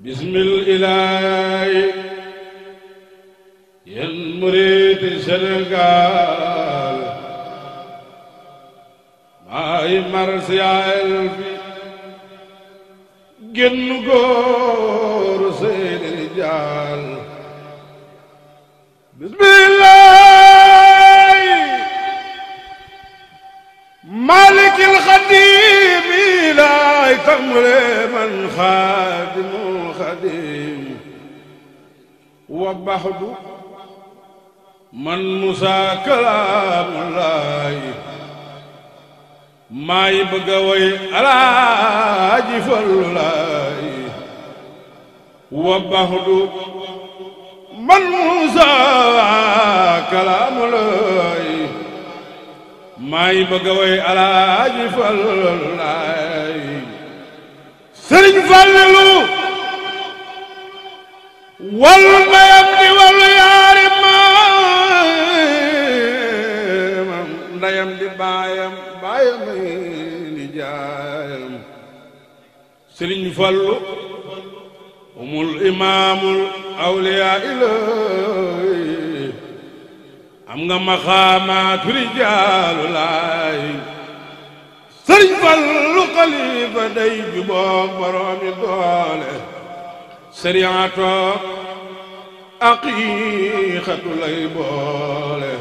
بسم الإله yen murid Sénégal maay marsiyael fi genn góor seeni rijaal bismillah malikil xadim ilaay tamre man xaadimul xadim wa baxdu man Musaa kalaamullaay maay bëgg a woy Alaaji Fallu laay wa baxdu man Musaa kalaamullaay maay bëgg a woy Alaaji Fallu laay Sëriñ Fallu wallu ndeyam di wallu yaari ndayam di baayam baayam ni jaayam Sëriñ Fallu umul imaamul awliyaa ilaahi am nga maqaamaatu rijaalu laay Sëriñ Fallu xalifa day juboog boroomi doole sariyato aqiiqatu lay boole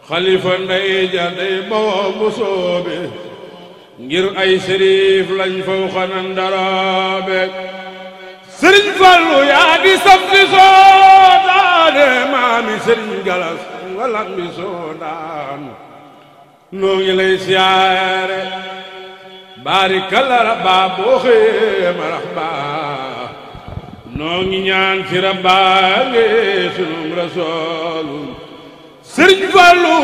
xalifa ndey ja day bawoo bu soobe ngir ay sëriif lañ faw xanan daraabe Sëriñ Fallu yaa di saf di soodaane maami Sëriñ Galas ngalam bi soodaan noo ngi lay siyaare baari kala rabaa boo xee marax baa noo ngi ñaan ci rabbaange sunum rasoolu Sëriñ Fallu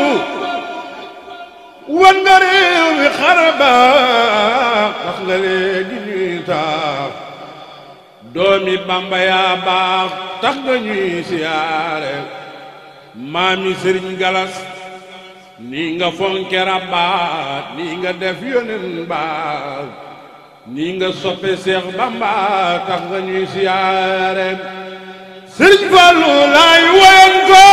wan nga réew mi xarabaax tax nga léegi ñuy taax doomi Bamba yaa baax tax nga ñuy siyaare maami Sëriñ Galas nii nga fonke rabbaat nii nga def yonen baax nii nga soppe Seex Bamba tax nga ñuy siyaare Sëriñ Fallu laay woyan ko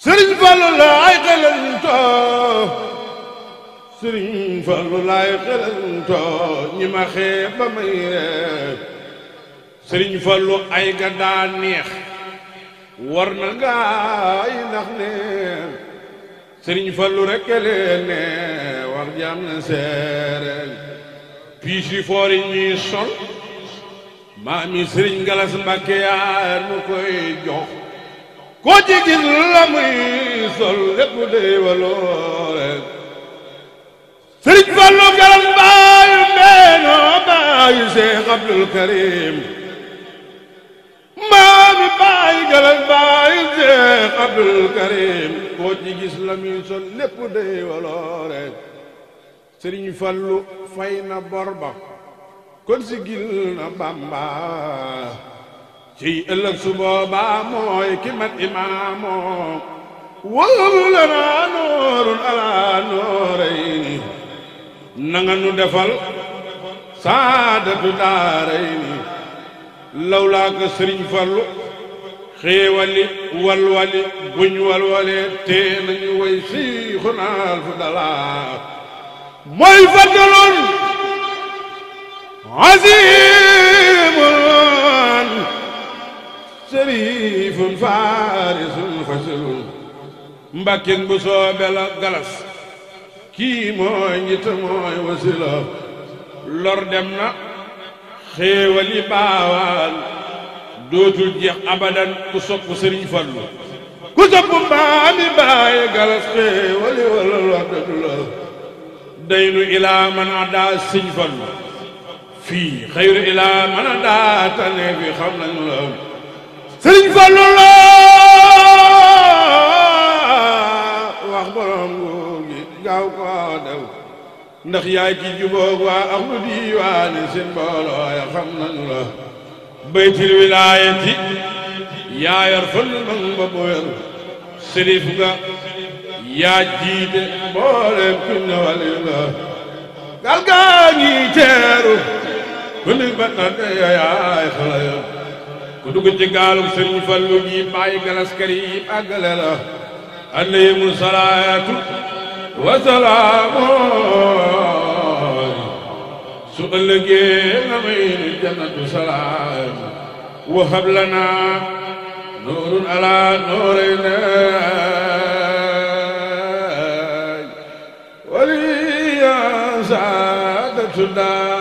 Sëriñ Fallu laay xelantoo Sëriñ Fallu laay xelantoo ñi ma xeeb ba may reeb Sëriñ Fallu ay ga daa neex war na gaay ndax neex Sëriñ Fallu rekk leen ne war jam na seereen piis yi foor yi ñuy sol maami Sëriñ Galas Mbàkke yaa nu koy jox koo ci gis la muy sol lépp dey waloore Sëriñ Fallu Galas baayu mbeenoo baayu Seex Abdul Karim maami baayu Galas baayu Seex Abdul Karim koo ci gis la muy sol lépp dey waloore Sëriñ Fallu fay na bor ba kon si gil na Bamba ciy ëllëg su boobaa mooy ki mat imaamoo wóolu la naa noorun alaa noorayni nanga nu defal saadatu daarayni lawlaa ka Sëriñ Fallu xéewali walwali buñ walwale tee nañu way siixunaal fu dalaa mooy fadlun aziimun sariifun faarisun fasilun mbàkkeen bu soobe la Galas kii mooy njit mooy wasila lor dem na xéewali baawaan dootul jeex abadan ku sopp Sëriñ Fallu ku sopp maami baay Galas xéewali wala lor dadu la daynu ilaa man adaa Sëriñ Fallu fii xayru ilaa man adaa tane fi xam nañu la Sëriñ Fallu la wax borom nguur gi gaaw ko dew ndax yaay ci jubóog waa axlu diiwaani seen mbooloo ya xam nañu la baytil wilaayati yaa yor fël man ba bu wér sërif nga yaa jiite mboolem kuñ ne wali la ngi teeru ku ni ba na yaay xale ku dugg ci gaalug Sëriñ Fallu gi bàyyi galas karim àggale la alayhimu salaatu wa salaamu su ëllëgee nga may nu jannatu salaam wahab lana nuurun ala nuurayni waliya saadatu daa